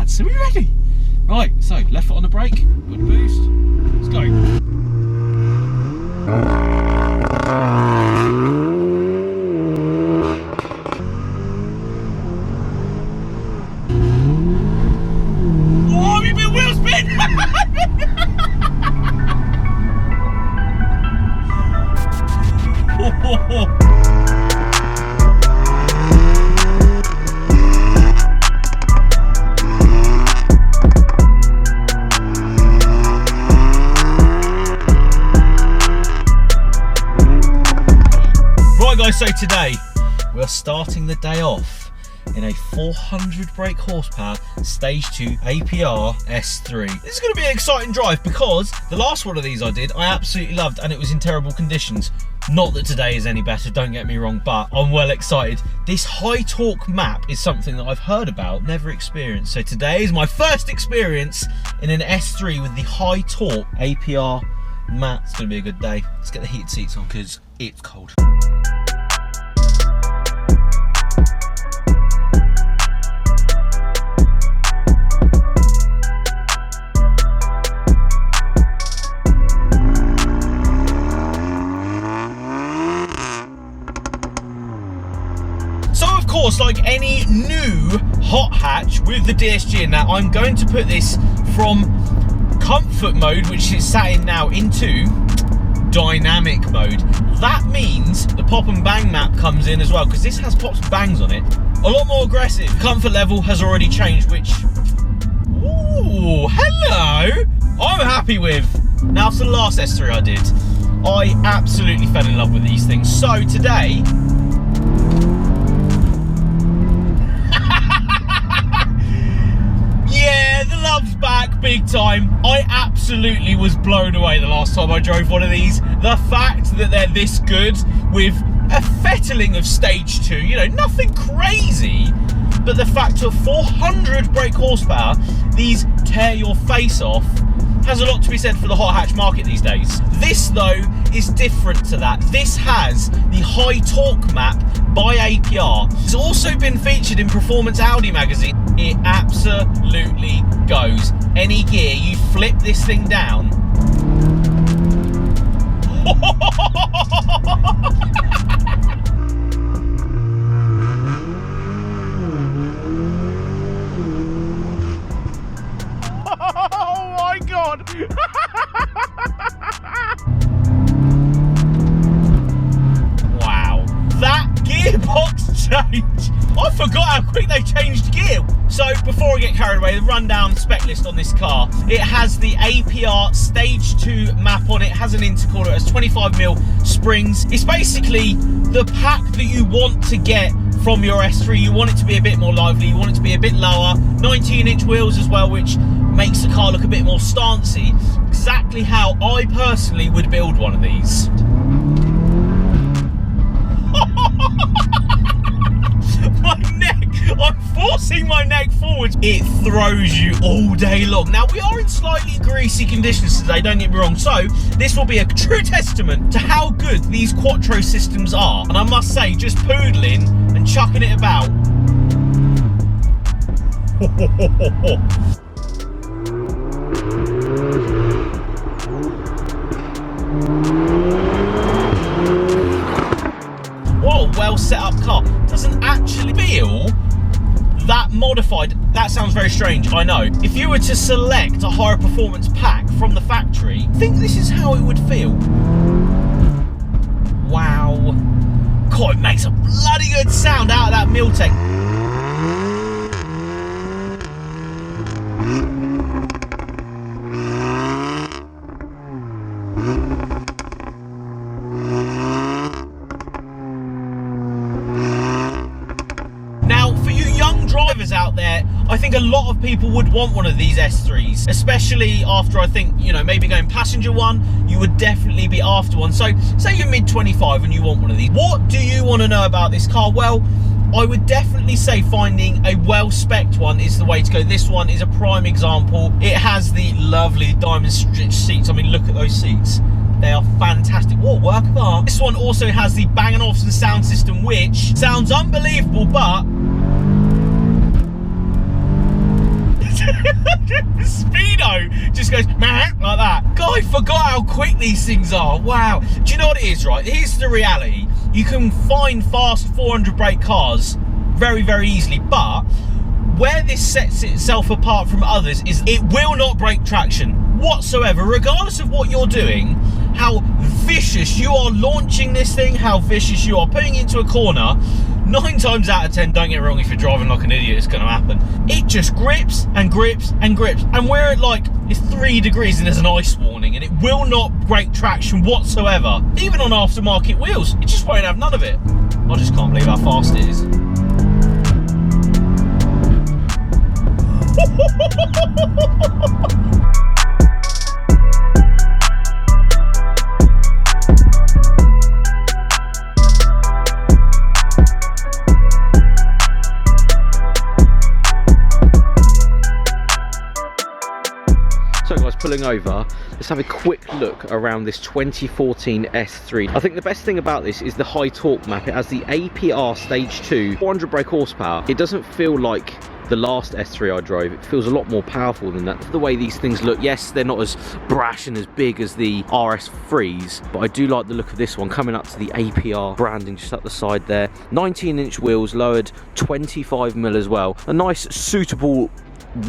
lads. Are we ready? Right, so left foot on the brake, good boost. Let's go. Oh, we been wheel spin! Right guys, so today we're starting the day off in a 400 brake horsepower stage 2 APR S3. This is going to be an exciting drive because the last one of these I did, I absolutely loved, and it was in terrible conditions. Not that today is any better, don't get me wrong, but I'm well excited. This high torque map is something that I've heard about, never experienced. So today is my first experience in an S3 with the high torque APR map. It's going to be a good day. Let's get the heated seats on because it's cold. Of course, like any new hot hatch with the DSG in that, I'm going to put this from comfort mode, which it's sat in now, into dynamic mode. That means the pop and bang map comes in as well, because this has pops and bangs on it. A lot more aggressive. Comfort level has already changed, which, ooh, hello, I'm happy with. Now, after the last S3 I did, I absolutely fell in love with these things. So today, yeah, the love's back big time. I absolutely was blown away the last time I drove one of these. The fact that they're this good with a fettling of stage 2, you know, nothing crazy, but the fact of 400 brake horsepower, these tear your face off, has a lot to be said for the hot hatch market these days. This though is different to that. This has the high torque map by APR. It's also been featured in Performance Audi magazine. It absolutely goes. Any gear, you flip this thing down. Oh my God! Wow, that gearbox change! I forgot how quick they changed gear. So before I get carried away, the rundown spec list on this car. It has the APR stage 2 map on it, has an intercooler, it has 25mm springs. It's basically the pack that you want to get from your S3. You want it to be a bit more lively, you want it to be a bit lower. 19-inch wheels as well, which makes the car look a bit more stancy. Exactly how I personally would build one of these. My neck, I'm forcing my neck forwards. It throws you all day long. Now, we are in slightly greasy conditions today, don't get me wrong, so this will be a true testament to how good these Quattro systems are. And I must say, just poodling and chucking it about. What a well set up car. Doesn't actually feel that modified. That sounds very strange, I know. If you were to select a higher performance pack from the factory, I think this is how it would feel. Wow. God, it makes a bloody good sound out of that Miltech. Drivers out there, I think a lot of people would want one of these S3s, especially after, I think, you know, maybe going passenger one, you would definitely be after one. So say you're mid 25 and you want one of these. What do you want to know about this car? Well, I would definitely say finding a well-spec'd one is the way to go. This one is a prime example. It has the lovely diamond stitch seats. I mean, look at those seats. They are fantastic. What work of art. This one also has the Bang & Olufsen sound system, which sounds unbelievable, but Speedo just goes like that. Guy forgot how quick these things are. Wow. Do you know what it is, right? Here's the reality. You can find fast 400 brake cars very, very easily, but where this sets itself apart from others is it will not break traction whatsoever, regardless of what you're doing, how vicious you are launching this thing, how vicious you are putting it into a corner. 9 times out of 10, don't get me wrong, if you're driving like an idiot, it's going to happen. It just grips and grips and grips, and we're at like, it's 3 degrees and there's an ice warning, and it will not break traction whatsoever. Even on aftermarket wheels, it just won't have none of it. I just can't believe how fast it is. So guys, pulling over, let's have a quick look around this 2014 S3. I think the best thing about this is the high torque map. It has the APR stage 2, 400 brake horsepower. It doesn't feel like the last S3 I drove. It feels a lot more powerful than that. The way these things look, yes, they're not as brash and as big as the RS3s, but I do like the look of this one, coming up to the APR branding just up the side there. 19-inch wheels, lowered 25mm as well. A nice, suitable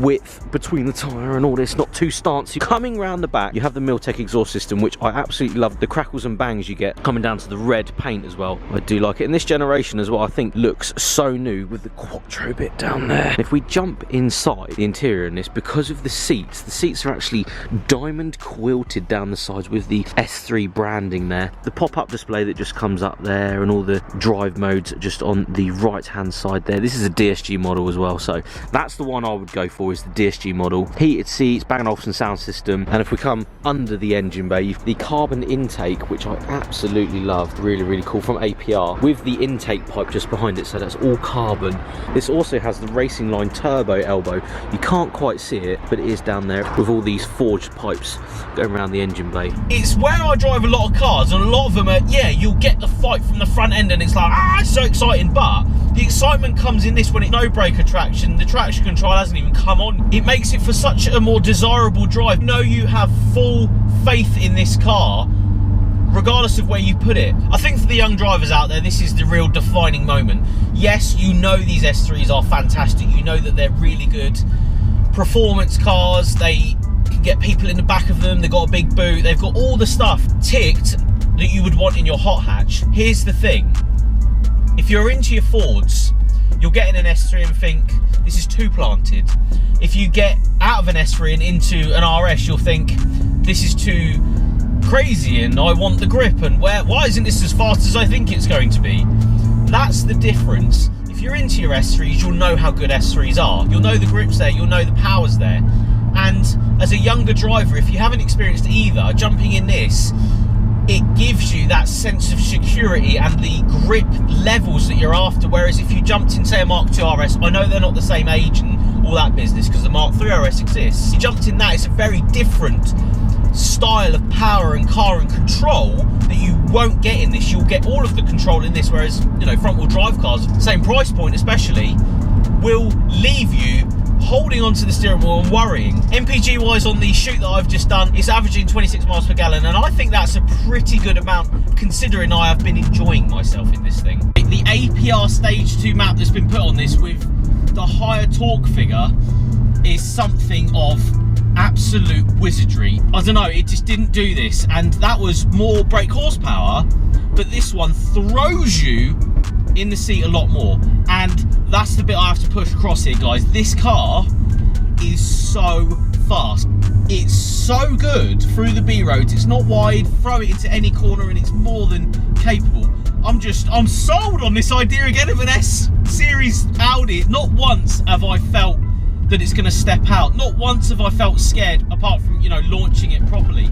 width between the tyre and all this, not too stancy. Coming round the back, you have the Miltech exhaust system, which I absolutely love. The crackles and bangs you get coming down to the red paint as well, I do like it. And this generation as well, I think looks so new with the Quattro bit down there. If we jump inside the interior in this, because of the seats are actually diamond quilted down the sides with the S3 branding there. The pop-up display that just comes up there, and all the drive modes just on the right hand side there. This is a DSG model as well, so that's the one I would go for, is the DSG model. Heated seats, Bang & Olufsen sound system, and if we come under the engine bay, you've the carbon intake, which I absolutely love. Really, really cool, from APR, with the intake pipe just behind it, so that's all carbon. This also has the Racing Line turbo elbow. You can't quite see it, but it is down there with all these forged pipes going around the engine bay. It's where I drive a lot of cars, and a lot of them are, yeah, you'll get the fight from the front end and it's like, it's so exciting, but the excitement comes in this when it's no brake traction, the traction control hasn't even come on. It makes it for such a more desirable drive. You know, you have full faith in this car regardless of where you put it. I think for the young drivers out there, this is the real defining moment. Yes, you know these S3s are fantastic, you know that they're really good performance cars, they can get people in the back of them, they've got a big boot, they've got all the stuff ticked that you would want in your hot hatch. Here's the thing, if you're into your Fords, you'll get in an S3 and think, this is too planted. If you get out of an S3 and into an RS, you'll think, this is too crazy and I want the grip, and why isn't this as fast as I think it's going to be? That's the difference. If you're into your S3s, you'll know how good S3s are. You'll know the grip's there, you'll know the power's there. And as a younger driver, if you haven't experienced either, jumping in this, it gives you that sense of security and the grip levels that you're after. Whereas if you jumped in, say, a Mark II RS, I know they're not the same age and all that business because the Mark III RS exists. You jumped in that, it's a very different style of power and car and control that you won't get in this. You'll get all of the control in this, whereas, you know, front wheel drive cars, same price point especially, will leave you holding onto the steering wheel and worrying. MPG wise, on the shoot that I've just done, it's averaging 26 miles per gallon, and I think that's a pretty good amount considering I have been enjoying myself in this thing. The APR stage 2 map that's been put on this with the higher torque figure is something of absolute wizardry. I don't know, it just didn't do this, and that was more brake horsepower, but this one throws you in the seat a lot more, and that's the bit I have to push across here, guys. This car is so fast, it's so good through the B roads, it's not wide, throw it into any corner and it's more than capable. I'm sold on this idea again of an S series Audi. Not once have I felt that it's going to step out, not once have I felt scared, apart from, you know, launching it properly.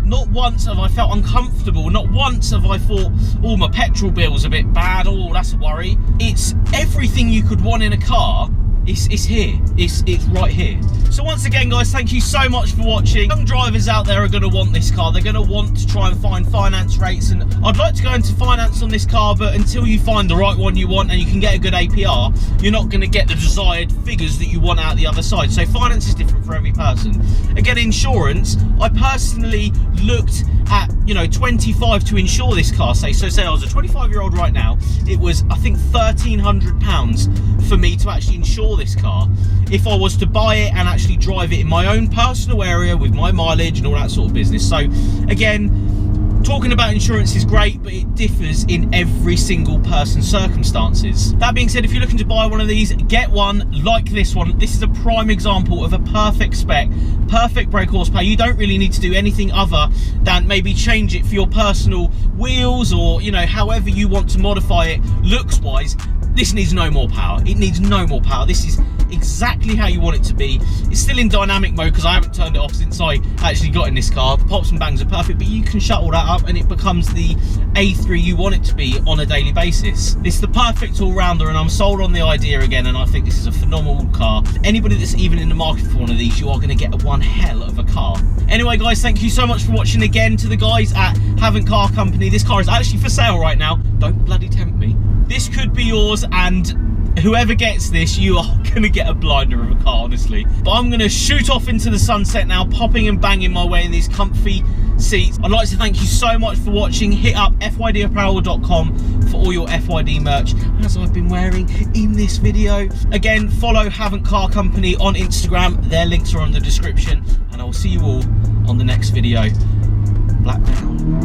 Not once have I felt uncomfortable. Not once have I thought, oh, my petrol bill's a bit bad, oh, that's a worry. It's everything you could want in a car It's here. It's right here. So once again, guys, thank you so much for watching. Young drivers out there are going to want this car. They're going to want to try and find finance rates, and I'd like to go into finance on this car, but until you find the right one you want and you can get a good APR, you're not going to get the desired figures that you want out the other side. So finance is different for every person. Again, insurance, I personally looked at, you know, 25 to insure this car. Say I was a 25-year-old right now, it was, I think, £1,300 for me to actually insure this car if I was to buy it and actually drive it in my own personal area with my mileage and all that sort of business. So again, talking about insurance is great, but it differs in every single person's circumstances. That being said, if you're looking to buy one of these, get one like this one. This is a prime example of a perfect spec, perfect brake horsepower. You don't really need to do anything other than maybe change it for your personal wheels, or, you know, however you want to modify it looks wise. This needs no more power. It needs no more power. This is exactly how you want it to be. It's still in dynamic mode because I haven't turned it off since I actually got in this car. The pops and bangs are perfect, but you can shut all that up and it becomes the A3 you want it to be on a daily basis. It's the perfect all-rounder, and I'm sold on the idea again, and I think this is a phenomenal car. Anybody that's even in the market for one of these, you are going to get one hell of a car. Anyway, guys, thank you so much for watching. Again, to the guys at Haven't Car Company, this car is actually for sale right now. Don't bloody tempt me. This could be yours, and whoever gets this, you are going to get a blinder of a car, honestly. But I'm going to shoot off into the sunset now, popping and banging my way in these comfy seats. I'd like to thank you so much for watching. Hit up fydapparel.com for all your FYD merch, as I've been wearing in this video. Again, follow Haven't Car Company on Instagram. Their links are on the description, and I will see you all on the next video. Black down.